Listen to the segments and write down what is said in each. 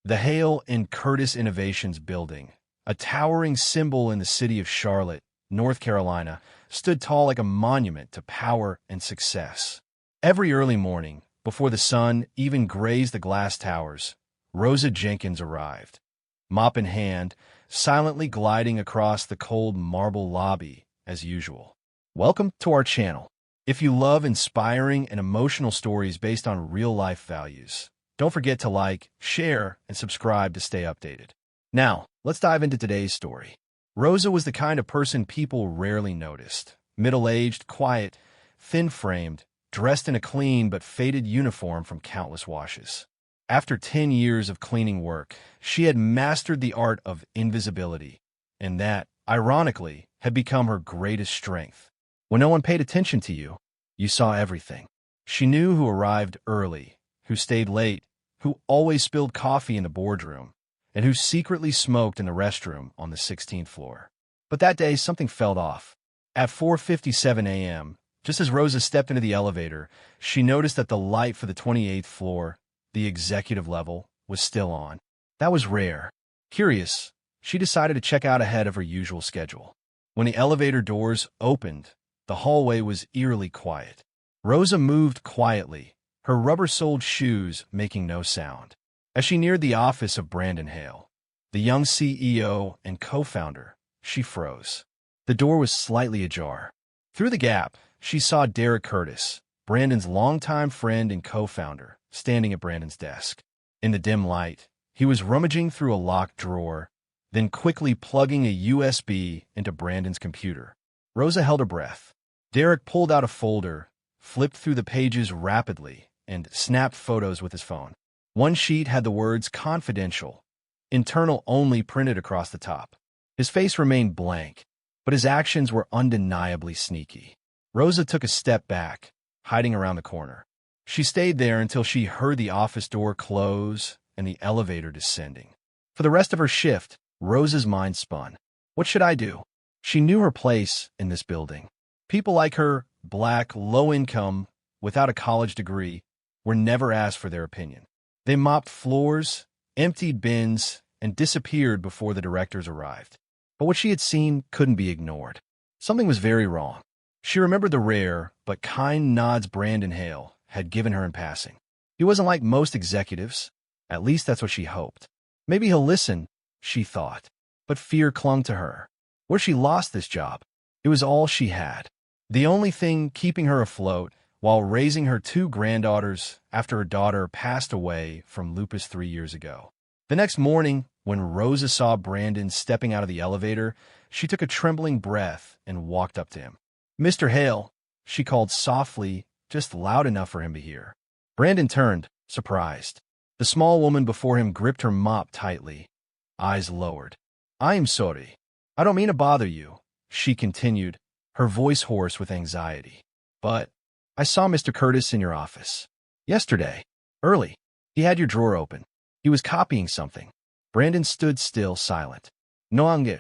The Hale and Curtis Innovations Building, a towering symbol in the city of Charlotte, North Carolina, stood tall like a monument to power and success. Every early morning, before the sun even grazed the glass towers, Rosa Jenkins arrived, mop in hand, silently gliding across the cold marble lobby as usual. Welcome to our channel. If you love inspiring and emotional stories based on real-life values, don't forget to like, share, and subscribe to stay updated. Now, let's dive into today's story. Rosa was the kind of person people rarely noticed. Middle-aged, quiet, thin-framed, dressed in a clean but faded uniform from countless washes. After 10 years of cleaning work, she had mastered the art of invisibility, and that, ironically, had become her greatest strength. When no one paid attention to you, you saw everything. She knew who arrived early, who stayed late, who always spilled coffee in the boardroom, and who secretly smoked in the restroom on the 16th floor. But that day, something felt off. At 4:57 a.m., just as Rosa stepped into the elevator, she noticed that the light for the 28th floor, the executive level, was still on. That was rare. Curious, she decided to check out ahead of her usual schedule. When the elevator doors opened, the hallway was eerily quiet. Rosa moved quietly, her rubber-soled shoes making no sound. As she neared the office of Brandon Hale, the young CEO and co-founder, she froze. The door was slightly ajar. Through the gap, she saw Derek Curtis, Brandon's longtime friend and co-founder, standing at Brandon's desk. In the dim light, he was rummaging through a locked drawer, then quickly plugging a USB into Brandon's computer. Rosa held her breath. Derek pulled out a folder, flipped through the pages rapidly, and snapped photos with his phone. One sheet had the words "confidential," internal only printed across the top. His face remained blank, but his actions were undeniably sneaky. Rosa took a step back, hiding around the corner. She stayed there until she heard the office door close and the elevator descending. For the rest of her shift, Rosa's mind spun. What should I do? She knew her place in this building. People like her, black, low-income, without a college degree, were never asked for their opinion. They mopped floors, emptied bins, and disappeared before the directors arrived. But what she had seen couldn't be ignored. Something was very wrong. She remembered the rare but kind nods Brandon Hale had given her in passing. He wasn't like most executives. At least that's what she hoped. Maybe he'll listen, she thought. But fear clung to her. What if she lost this job? It was all she had. The only thing keeping her afloat while raising her two granddaughters after her daughter passed away from lupus 3 years ago. The next morning, when Rosa saw Brandon stepping out of the elevator, she took a trembling breath and walked up to him. "Mr. Hale," she called softly, just loud enough for him to hear. Brandon turned, surprised. The small woman before him gripped her mop tightly, eyes lowered. "I'm sorry. I don't mean to bother you," she continued, her voice hoarse with anxiety. "But I saw Mr. Curtis in your office. Yesterday. Early. He had your drawer open. He was copying something." Brandon stood still, silent. "No, Angel.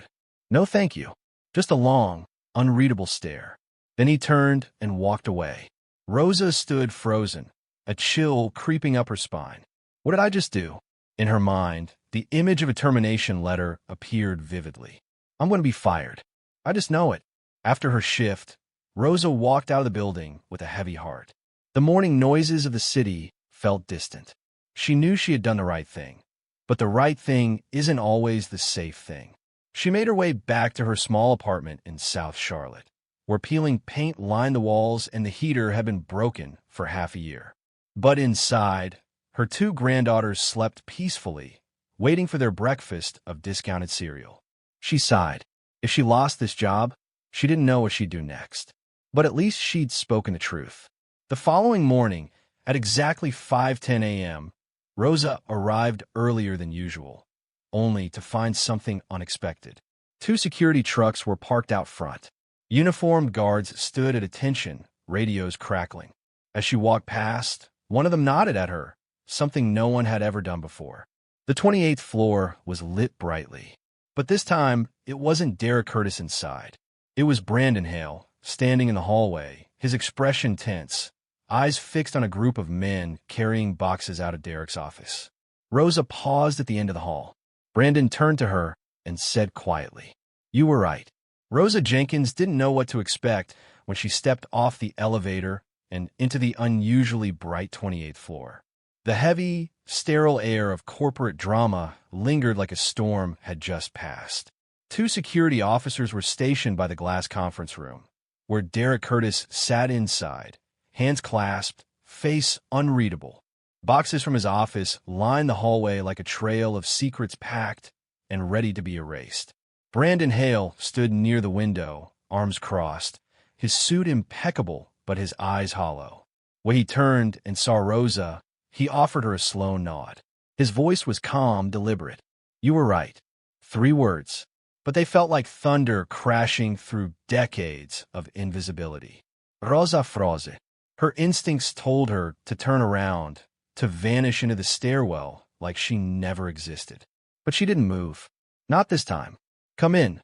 No, thank you." Just a long, unreadable stare. Then he turned and walked away. Rosa stood frozen, a chill creeping up her spine. What did I just do? In her mind, the image of a termination letter appeared vividly. I'm going to be fired. I just know it. After her shift, Rosa walked out of the building with a heavy heart. The morning noises of the city felt distant. She knew she had done the right thing. But the right thing isn't always the safe thing. She made her way back to her small apartment in South Charlotte, where peeling paint lined the walls and the heater had been broken for half a year. But inside, her two granddaughters slept peacefully, waiting for their breakfast of discounted cereal. She sighed. If she lost this job, she didn't know what she'd do next. But at least she'd spoken the truth. The following morning, at exactly 5:10 a.m., Rosa arrived earlier than usual, only to find something unexpected. Two security trucks were parked out front. Uniformed guards stood at attention, radios crackling. As she walked past, one of them nodded at her, something no one had ever done before. The 28th floor was lit brightly. But this time, it wasn't Derek Curtis inside. It was Brandon Hale, standing in the hallway, his expression tense, eyes fixed on a group of men carrying boxes out of Derek's office. Rosa paused at the end of the hall. Brandon turned to her and said quietly, "You were right." Rosa Jenkins didn't know what to expect when she stepped off the elevator and into the unusually bright 28th floor. The heavy, sterile air of corporate drama lingered like a storm had just passed. Two security officers were stationed by the glass conference room, where Derek Curtis sat inside, hands clasped, face unreadable. Boxes from his office lined the hallway like a trail of secrets packed and ready to be erased. Brandon Hale stood near the window, arms crossed, his suit impeccable but his eyes hollow. When he turned and saw Rosa, he offered her a slow nod. His voice was calm, deliberate. "You were right." 3 words, but they felt like thunder crashing through decades of invisibility. Rosa froze. Her instincts told her to turn around, to vanish into the stairwell like she never existed. But she didn't move. Not this time. "Come in,"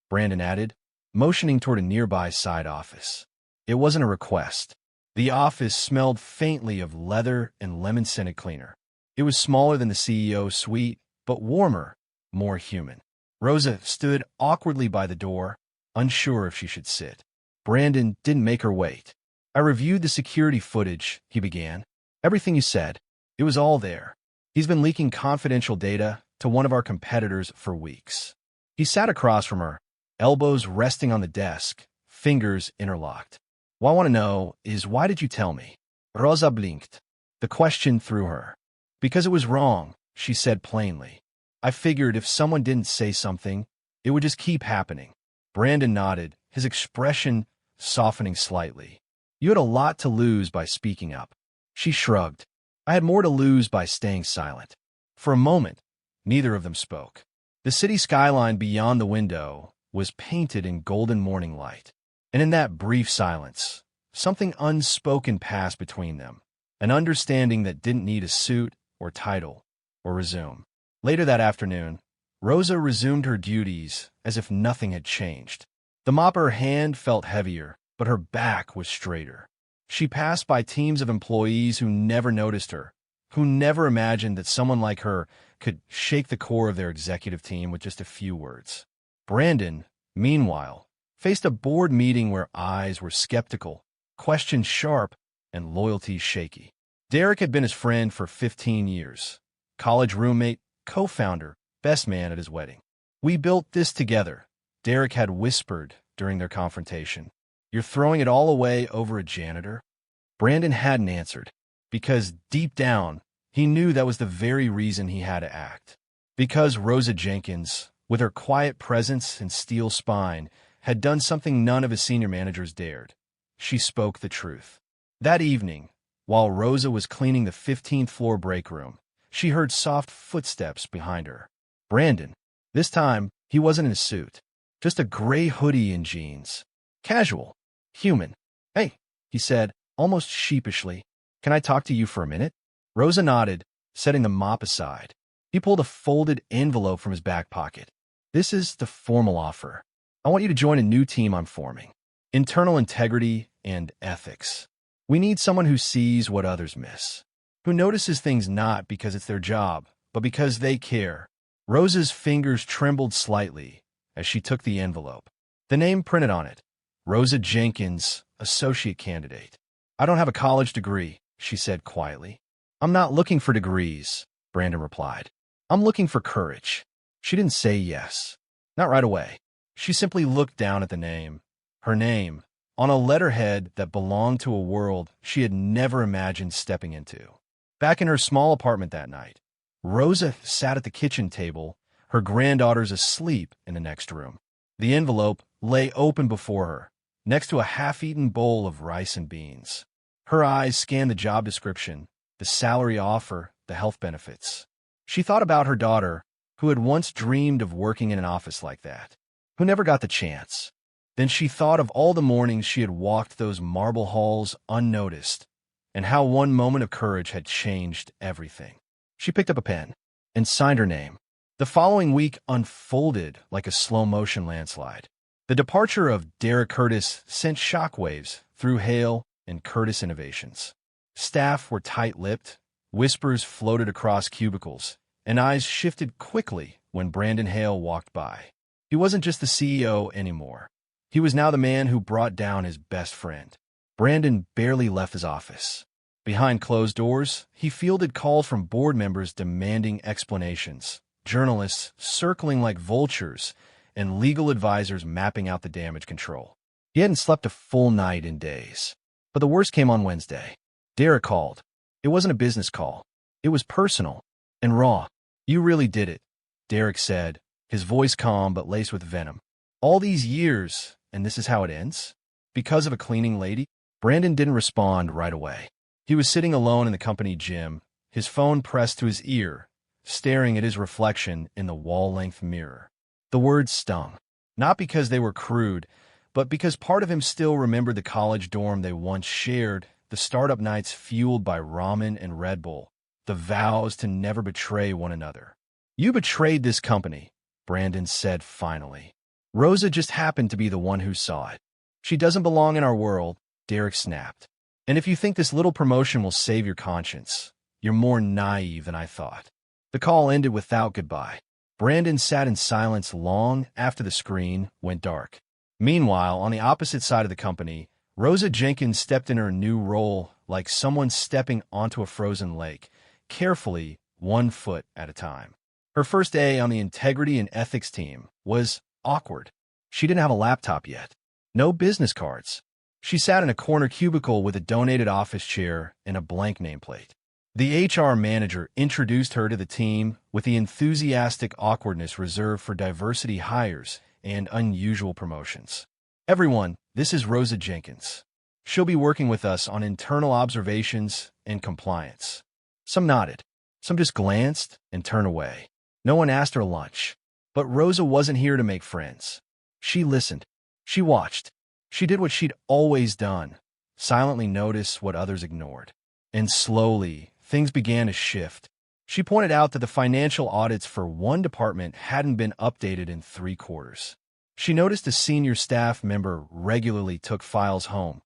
Brandon added, motioning toward a nearby side office. It wasn't a request. The office smelled faintly of leather and lemon-scented cleaner. It was smaller than the CEO's suite, but warmer, more human. Rosa stood awkwardly by the door, unsure if she should sit. Brandon didn't make her wait. "I reviewed the security footage," he began. "Everything you said. It was all there. He's been leaking confidential data to one of our competitors for weeks." He sat across from her, elbows resting on the desk, fingers interlocked. "What I want to know is, why did you tell me?" Rosa blinked. The question threw her. "Because it was wrong," she said plainly. "I figured if someone didn't say something, it would just keep happening." Brandon nodded, his expression softening slightly. "You had a lot to lose by speaking up." She shrugged. "I had more to lose by staying silent." For a moment, neither of them spoke. The city skyline beyond the window was painted in golden morning light. And in that brief silence, something unspoken passed between them, an understanding that didn't need a suit or title or resume. Later that afternoon, Rosa resumed her duties as if nothing had changed. The mop of her hand felt heavier, but her back was straighter. She passed by teams of employees who never noticed her, who never imagined that someone like her could shake the core of their executive team with just a few words. Brandon, meanwhile, faced a board meeting where eyes were skeptical, questions sharp, and loyalty shaky. Derek had been his friend for 15 years, college roommate, co-founder, best man at his wedding. "We built this together," Derek had whispered during their confrontation. "You're throwing it all away over a janitor?" Brandon hadn't answered, because deep down, he knew that was the very reason he had to act. Because Rosa Jenkins, with her quiet presence and steel spine, had done something none of his senior managers dared. She spoke the truth. That evening, while Rosa was cleaning the 15th floor break room, she heard soft footsteps behind her. Brandon. This time, he wasn't in a suit, just a gray hoodie and jeans. Casual. Human. "Hey," he said, almost sheepishly. "Can I talk to you for a minute?" Rosa nodded, setting the mop aside. He pulled a folded envelope from his back pocket. "This is the formal offer. I want you to join a new team I'm forming. Internal integrity and ethics. We need someone who sees what others miss, who notices things not because it's their job, but because they care." Rosa's fingers trembled slightly as she took the envelope. The name printed on it, Rosa Jenkins, associate candidate. "I don't have a college degree," she said quietly. "I'm not looking for degrees," Brandon replied. "I'm looking for courage." She didn't say yes. Not right away. She simply looked down at the name, her name, on a letterhead that belonged to a world she had never imagined stepping into. Back in her small apartment that night, Rosa sat at the kitchen table, her granddaughters asleep in the next room. The envelope lay open before her, next to a half-eaten bowl of rice and beans. Her eyes scanned the job description, the salary offer, the health benefits. She thought about her daughter, who had once dreamed of working in an office like that, who never got the chance. Then she thought of all the mornings she had walked those marble halls unnoticed, and how one moment of courage had changed everything. She picked up a pen and signed her name. The following week unfolded like a slow-motion landslide. The departure of Derek Curtis sent shockwaves through Hale and Curtis Innovations. Staff were tight-lipped, Whispers floated across cubicles, and eyes shifted quickly when Brandon Hale walked by. He wasn't just the CEO anymore. He was now the man who brought down his best friend. Brandon barely left his office. Behind closed doors, he fielded calls from board members demanding explanations, journalists circling like vultures, and legal advisors mapping out the damage control. He hadn't slept a full night in days. But the worst came on Wednesday. Derek called. It wasn't a business call. It was personal and raw. "You really did it," Derek said, his voice calm but laced with venom. "All these years, and this is how it ends? Because of a cleaning lady?" Brandon didn't respond right away. He was sitting alone in the company gym, his phone pressed to his ear, staring at his reflection in the wall-length mirror. The words stung, not because they were crude, but because part of him still remembered the college dorm they once shared, the startup nights fueled by ramen and Red Bull, the vows to never betray one another. "You betrayed this company," Brandon said finally. "Rosa just happened to be the one who saw it. She doesn't belong in our world," Derek snapped. "And if you think this little promotion will save your conscience, you're more naive than I thought." The call ended without goodbye. Brandon sat in silence long after the screen went dark. Meanwhile, on the opposite side of the company, Rosa Jenkins stepped in her new role like someone stepping onto a frozen lake, carefully, 1 foot at a time. Her first day on the integrity and ethics team was awkward. She didn't have a laptop yet. No business cards. She sat in a corner cubicle with a donated office chair and a blank nameplate. The HR manager introduced her to the team with the enthusiastic awkwardness reserved for diversity hires and unusual promotions. "Everyone, this is Rosa Jenkins. She'll be working with us on internal observations and compliance." Some nodded. Some just glanced and turned away. No one asked her to lunch. But Rosa wasn't here to make friends. She listened. She watched. She did what she'd always done, silently notice what others ignored. And slowly, things began to shift. She pointed out that the financial audits for one department hadn't been updated in 3 quarters. She noticed a senior staff member regularly took files home,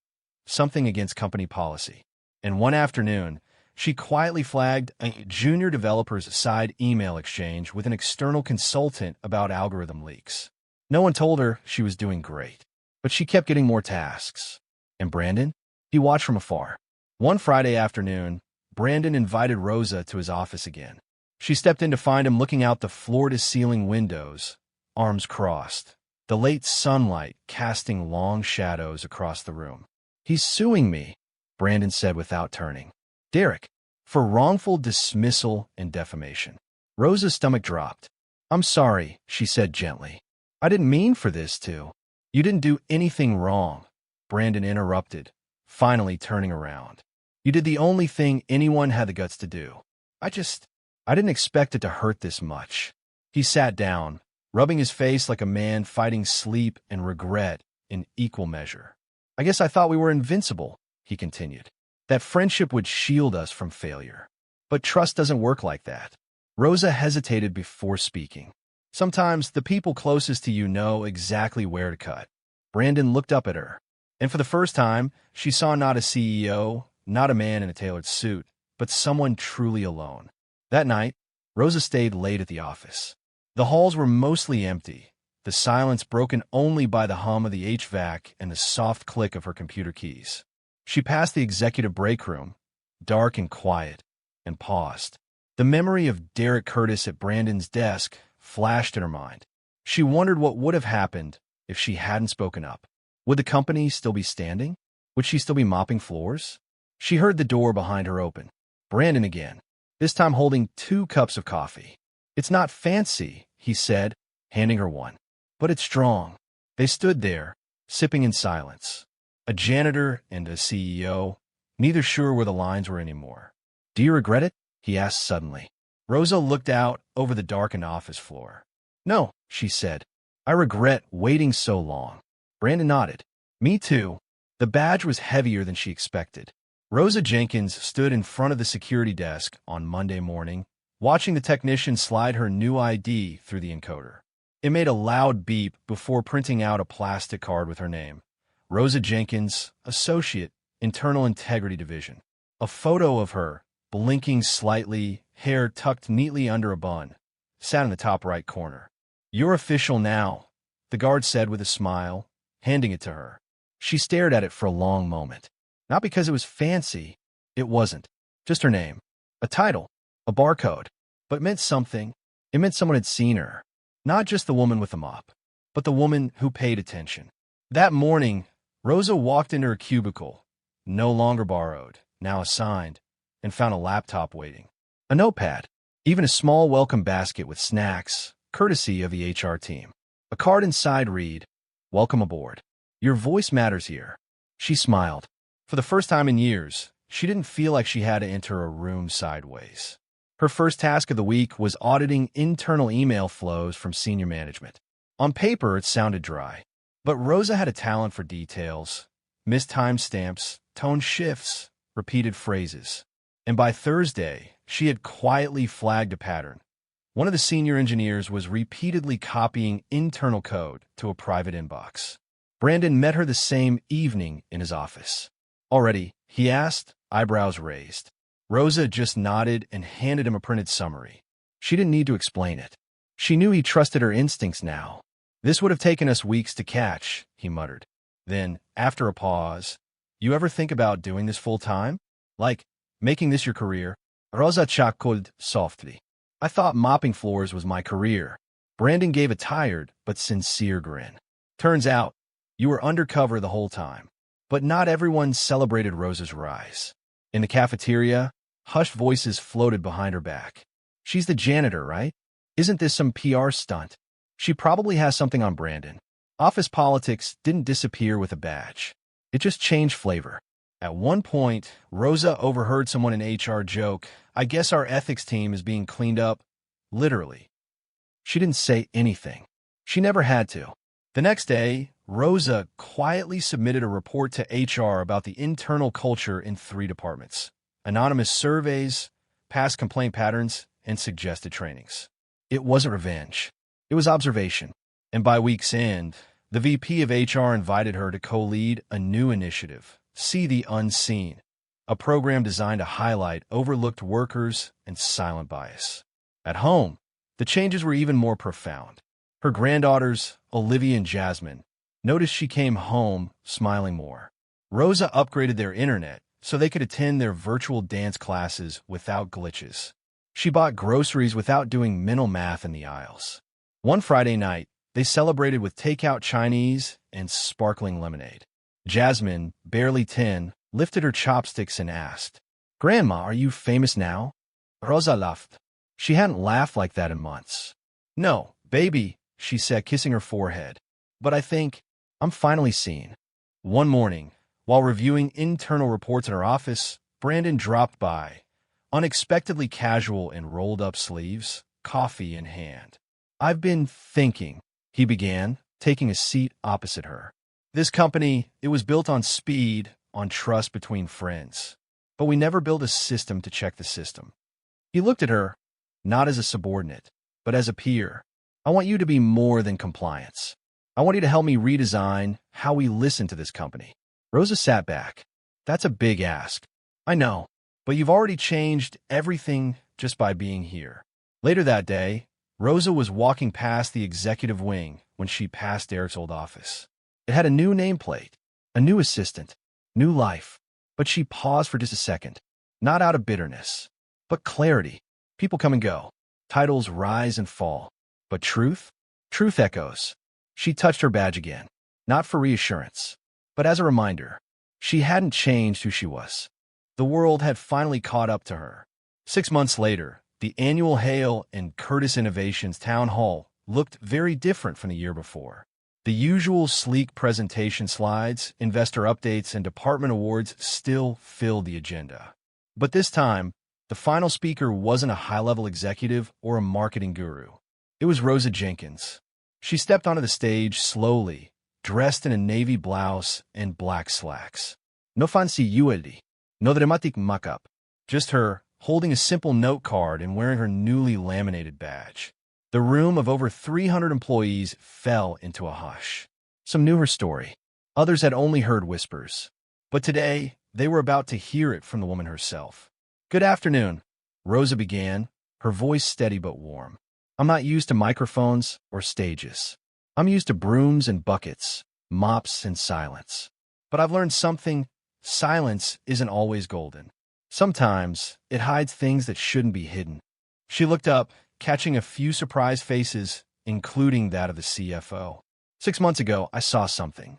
something against company policy. And one afternoon, she quietly flagged a junior developer's side email exchange with an external consultant about algorithm leaks. No one told her she was doing great, but she kept getting more tasks. And Brandon? He watched from afar. One Friday afternoon, Brandon invited Rosa to his office again. She stepped in to find him looking out the floor-to-ceiling windows, arms crossed, the late sunlight casting long shadows across the room. "He's suing me," Brandon said without turning. "Derek, for wrongful dismissal and defamation." Rosa's stomach dropped. "I'm sorry," she said gently. "I didn't mean for this to." "You didn't do anything wrong," Brandon interrupted, finally turning around. "You did the only thing anyone had the guts to do. I didn't expect it to hurt this much." He sat down, rubbing his face like a man fighting sleep and regret in equal measure. "I guess I thought we were invincible," he continued. "That friendship would shield us from failure. But trust doesn't work like that." Rosa hesitated before speaking. "Sometimes the people closest to you know exactly where to cut." Brandon looked up at her, and for the first time, she saw not a CEO, not a man in a tailored suit, but someone truly alone. That night, Rosa stayed late at the office. The halls were mostly empty, the silence broken only by the hum of the HVAC and the soft click of her computer keys. She passed the executive break room, dark and quiet, and paused. The memory of Derek Curtis at Brandon's desk flashed in her mind. She wondered what would have happened if she hadn't spoken up. Would the company still be standing? Would she still be mopping floors? She heard the door behind her open. Brandon again, this time holding 2 cups of coffee. "It's not fancy," he said, handing her one, "but it's strong." They stood there, sipping in silence. A janitor and a CEO, neither sure where the lines were anymore. "Do you regret it?" he asked suddenly. Rosa looked out over the darkened office floor. "No," she said. "I regret waiting so long." Brandon nodded. "Me too." The badge was heavier than she expected. Rosa Jenkins stood in front of the security desk on Monday morning, watching the technician slide her new ID through the encoder. It made a loud beep before printing out a plastic card with her name. Rosa Jenkins, Associate, Internal Integrity Division. A photo of her, blinking slightly, hair tucked neatly under a bun, sat in the top right corner. "You're official now," the guard said with a smile, handing it to her. She stared at it for a long moment. Not because it was fancy. It wasn't. Just her name. A title. A barcode. But it meant something. It meant someone had seen her. Not just the woman with the mop, but the woman who paid attention. That morning, Rosa walked into her cubicle, no longer borrowed, now assigned, and found a laptop waiting. A notepad. Even a small welcome basket with snacks, courtesy of the HR team. A card inside read, "Welcome aboard. Your voice matters here." She smiled. For the first time in years, she didn't feel like she had to enter a room sideways. Her first task of the week was auditing internal email flows from senior management. On paper, it sounded dry. But Rosa had a talent for details, missed timestamps, tone shifts, repeated phrases. And by Thursday, she had quietly flagged a pattern. One of the senior engineers was repeatedly copying internal code to a private inbox. Brandon met her the same evening in his office. "Already?" he asked, eyebrows raised. Rosa just nodded and handed him a printed summary. She didn't need to explain it. She knew he trusted her instincts now. "This would have taken us weeks to catch," he muttered. Then, after a pause, "You ever think about doing this full-time? Like, making this your career?" Rosa chuckled softly. "I thought mopping floors was my career." Brandon gave a tired but sincere grin. "Turns out, you were undercover the whole time." But not everyone celebrated Rosa's rise. In the cafeteria, hushed voices floated behind her back. "She's the janitor, right? Isn't this some PR stunt? She probably has something on Brandon." Office politics didn't disappear with a badge. It just changed flavor. At one point, Rosa overheard someone in HR joke, "I guess our ethics team is being cleaned up." Literally. She didn't say anything. She never had to. The next day, Rosa quietly submitted a report to HR about the internal culture in 3 departments: anonymous surveys, past complaint patterns, and suggested trainings. It wasn't revenge. It was observation. And by week's end, the VP of HR invited her to co-lead a new initiative, See the Unseen, a program designed to highlight overlooked workers and silent bias. At home, the changes were even more profound. Her granddaughters, Olivia and Jasmine, noticed she came home smiling more. Rosa upgraded their internet so they could attend their virtual dance classes without glitches. She bought groceries without doing mental math in the aisles. One Friday night, they celebrated with takeout Chinese and sparkling lemonade. Jasmine, barely 10, lifted her chopsticks and asked, "Grandma, are you famous now?" Rosa laughed. She hadn't laughed like that in months. "No, baby," she said, kissing her forehead. "But I think I'm finally seen." One morning, while reviewing internal reports in her office, Brandon dropped by, unexpectedly casual in rolled-up sleeves, coffee in hand. "I've been thinking," he began, taking a seat opposite her. "This company, it was built on speed, on trust between friends. But we never built a system to check the system." He looked at her, not as a subordinate, but as a peer. "I want you to be more than compliance. I want you to help me redesign how we listen to this company." Rosa sat back. "That's a big ask." "I know, but you've already changed everything just by being here." Later that day, Rosa was walking past the executive wing when she passed Eric's old office. It had a new nameplate, a new assistant, new life. But she paused for just a second, not out of bitterness, but clarity. People come and go. Titles rise and fall. But truth? Truth echoes. She touched her badge again, not for reassurance, but as a reminder. She hadn't changed who she was. The world had finally caught up to her. 6 months later, the annual Hale and Curtis Innovations Town Hall looked very different from the year before. The usual sleek presentation slides, investor updates, and department awards still filled the agenda. But this time, the final speaker wasn't a high-level executive or a marketing guru. It was Rosa Jenkins. She stepped onto the stage slowly, dressed in a navy blouse and black slacks. No fancy jewelry, no dramatic mock-up. Just her, holding a simple note card and wearing her newly laminated badge. The room of over 300 employees fell into a hush. Some knew her story. Others had only heard whispers. But today, they were about to hear it from the woman herself. Good afternoon, Rosa began, her voice steady but warm. I'm not used to microphones or stages. I'm used to brooms and buckets, mops and silence. But I've learned something. Silence isn't always golden. Sometimes it hides things that shouldn't be hidden. She looked up, catching a few surprised faces, including that of the CFO. 6 months ago, I saw something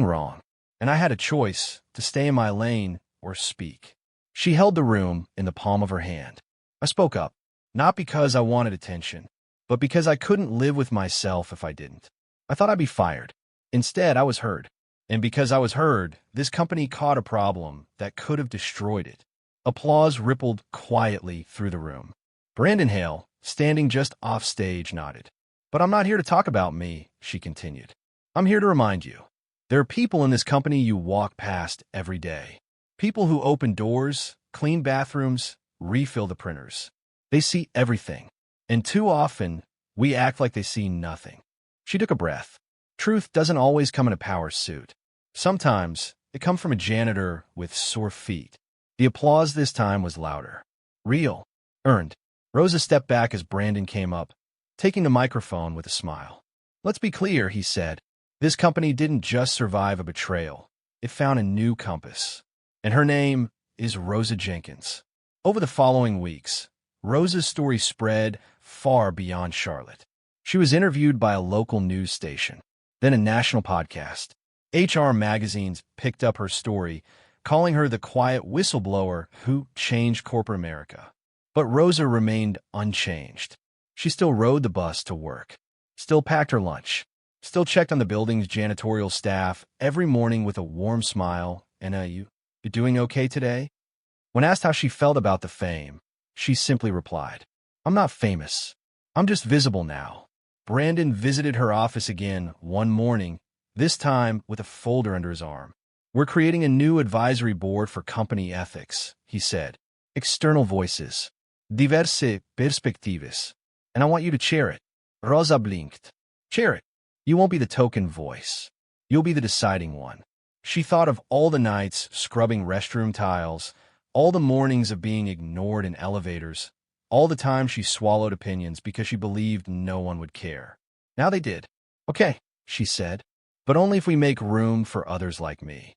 wrong, and I had a choice to stay in my lane or speak. She held the room in the palm of her hand. I spoke up, not because I wanted attention, but because I couldn't live with myself if I didn't. I thought I'd be fired. Instead, I was heard. And because I was heard, this company caught a problem that could have destroyed it. Applause rippled quietly through the room. Brandon Hale, standing just off stage, nodded. But I'm not here to talk about me, she continued. I'm here to remind you. There are people in this company you walk past every day. People who open doors, clean bathrooms, refill the printers. They see everything. And too often, we act like they see nothing. She took a breath. Truth doesn't always come in a power suit. Sometimes, it comes from a janitor with sore feet. The applause this time was louder. Real. Earned. Rosa stepped back as Brandon came up, taking the microphone with a smile. Let's be clear, he said. This company didn't just survive a betrayal. It found a new compass. And her name is Rosa Jenkins. Over the following weeks, Rosa's story spread far beyond Charlotte. She was interviewed by a local news station, then a national podcast. HR magazines picked up her story, calling her the quiet whistleblower who changed corporate America. But Rosa remained unchanged. She still rode the bus to work, still packed her lunch, still checked on the building's janitorial staff every morning with a warm smile and you doing okay today? When asked how she felt about the fame, she simply replied, I'm not famous. I'm just visible now. Brandon visited her office again one morning, this time with a folder under his arm. We're creating a new advisory board for company ethics, he said. External voices. Diverse perspectives. And I want you to chair it. Rosa blinked. Chair it. You won't be the token voice. You'll be the deciding one. She thought of all the nights scrubbing restroom tiles, all the mornings of being ignored in elevators, all the time she swallowed opinions because she believed no one would care. Now they did. Okay, she said, but only if we make room for others like me.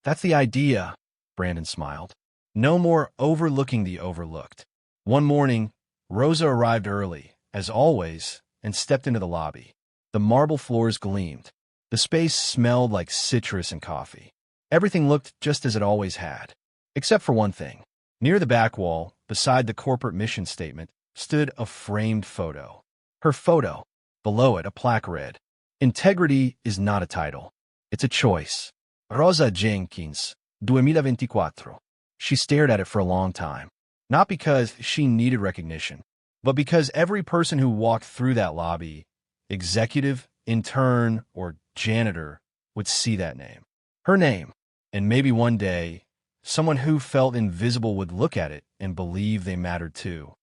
That's the idea, Brandon smiled. No more overlooking the overlooked. One morning, Rosa arrived early, as always, and stepped into the lobby. The marble floors gleamed. The space smelled like citrus and coffee. Everything looked just as it always had. Except for one thing. Near the back wall, beside the corporate mission statement, stood a framed photo. Her photo. Below it, a plaque read, Integrity is not a title. It's a choice. Rosa Jenkins, 2024. She stared at it for a long time. Not because she needed recognition, but because every person who walked through that lobby, executive, intern, or janitor, would see that name. Her name. And maybe one day, someone who felt invisible would look at it and believe they mattered too.